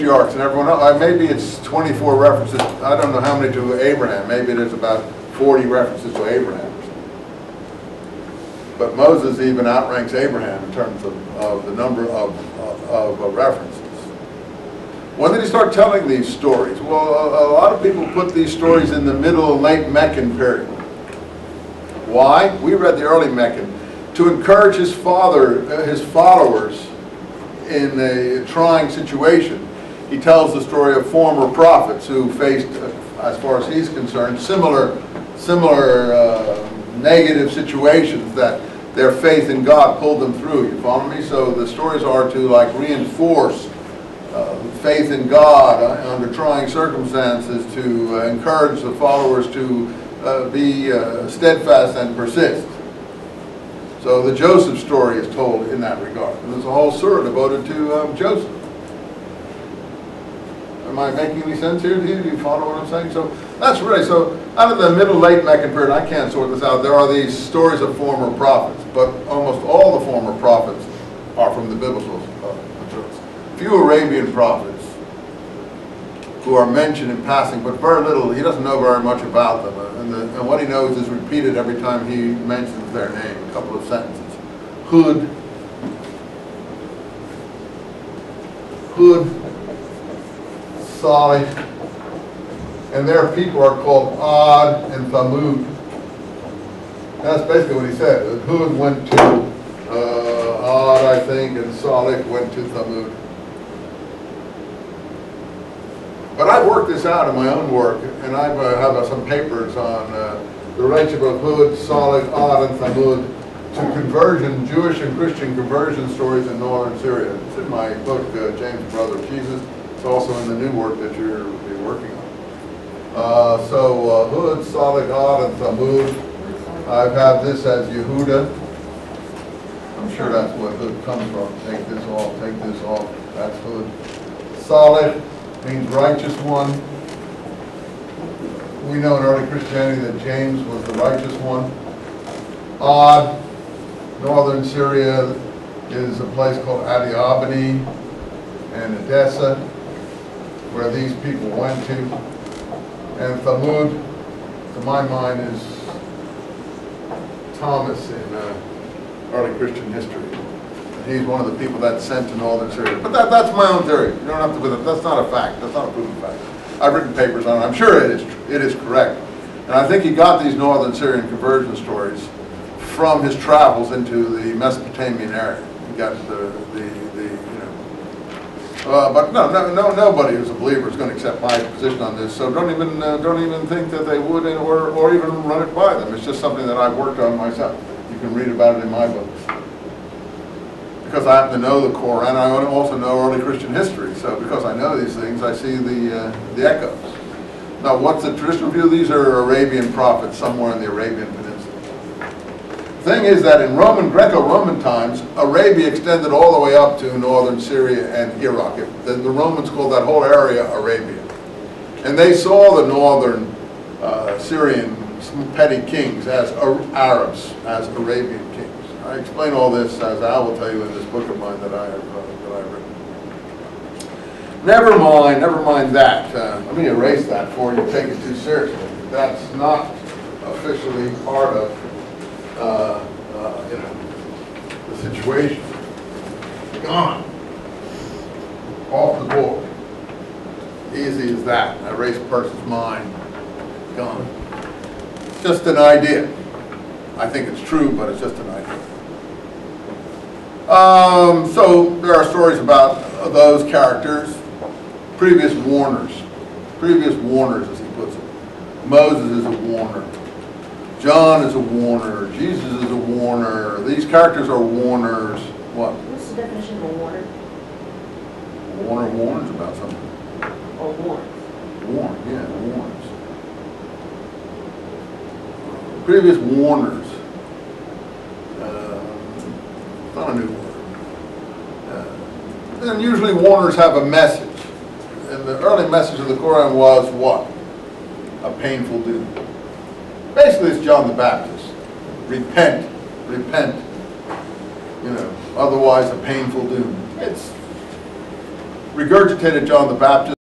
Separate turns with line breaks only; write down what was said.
patriarchs and everyone else. Maybe it's 24 references. I don't know how many to Abraham. Maybe there's about 40 references to Abraham. But Moses even outranks Abraham in terms of the number of references. When did he start telling these stories? Well, a lot of people put these stories in the middle and late Meccan period. Why? We read the early Meccan. To encourage his followers in a trying situation. He tells the story of former prophets who faced, as far as he's concerned, similar negative situations that their faith in God pulled them through. You follow me? So the stories are to like reinforce faith in God under trying circumstances, to encourage the followers to be steadfast and persist. So the Joseph story is told in that regard. And there's a whole surah devoted to Joseph. Am I making any sense here to you? Do you follow what I'm saying? So that's really, so out of the middle late Meccan period, I can't sort this out, there are these stories of former prophets, but almost all the former prophets are from the biblical materials. Few Arabian prophets who are mentioned in passing, but very little, he doesn't know very much about them. And what he knows is repeated every time he mentions their name, a couple of sentences. Hud, Salih, and their people are called Ad and Thamud. That's basically what he said. Hud went to Ad, I think, and Salih went to Thamud. But I've worked this out in my own work, and I have some papers on the relationship of Hud, Salih, Ad, and Thamud to conversion, Jewish and Christian conversion stories in northern Syria. It's in my book, James, Brother of Jesus. It's also in the new work that you're working on. So Hud, Salih, Ad, and Thamud. I've had this as Yehuda. I'm sure that's what Hud comes from. Take this off, take this off. That's Hud. Salih means righteous one. We know in early Christianity that James was the righteous one. Ad, northern Syria, is a place called Adiabani and Edessa, where these people went to. And Thamud, to my mind, is Thomas in early Christian history. He's one of the people that's sent to northern Syria. But that's my own theory. You don't have to, that's not a fact. That's not a proven fact. I've written papers on it. I'm sure it is correct. And I think he got these northern Syrian conversion stories from his travels into the Mesopotamian area. He got but nobody who's a believer is going to accept my position on this. So don't even think that they would, or even run it by them. It's just something that I've worked on myself. You can read about it in my books. Because I happen to know the Quran, I also know early Christian history. So because I know these things, I see the echoes. Now, what's the traditional view? These are Arabian prophets somewhere in the Arabian Peninsula. The thing is that in Greco-Roman times, Arabia extended all the way up to northern Syria and Iraq. The Romans called that whole area Arabia. And they saw the northern Syrian petty kings as Arabs, as Arabian kings. I explain all this, as Al will tell you, in this book of mine that I've written. Never mind that. Let me erase that for you. Take it too seriously. That's not officially part of the situation. Gone. Off the board. Easy as that. I erase a person's mind. Gone. Just an idea. I think it's true, but it's just an idea. So there are stories about those characters, previous warners as he puts it. Moses is a warner. John is a warner. Jesus is a warner. These characters are warners. What?
What's the definition of a warner?
A warner warns about something.
Or warns?
Warn, yeah, warns. Previous warners. It's not a new word. And usually warners have a message. And the early message of the Quran was what? A painful doom. Basically, it's John the Baptist. Repent, repent. Otherwise a painful doom. regurgitated John the Baptist.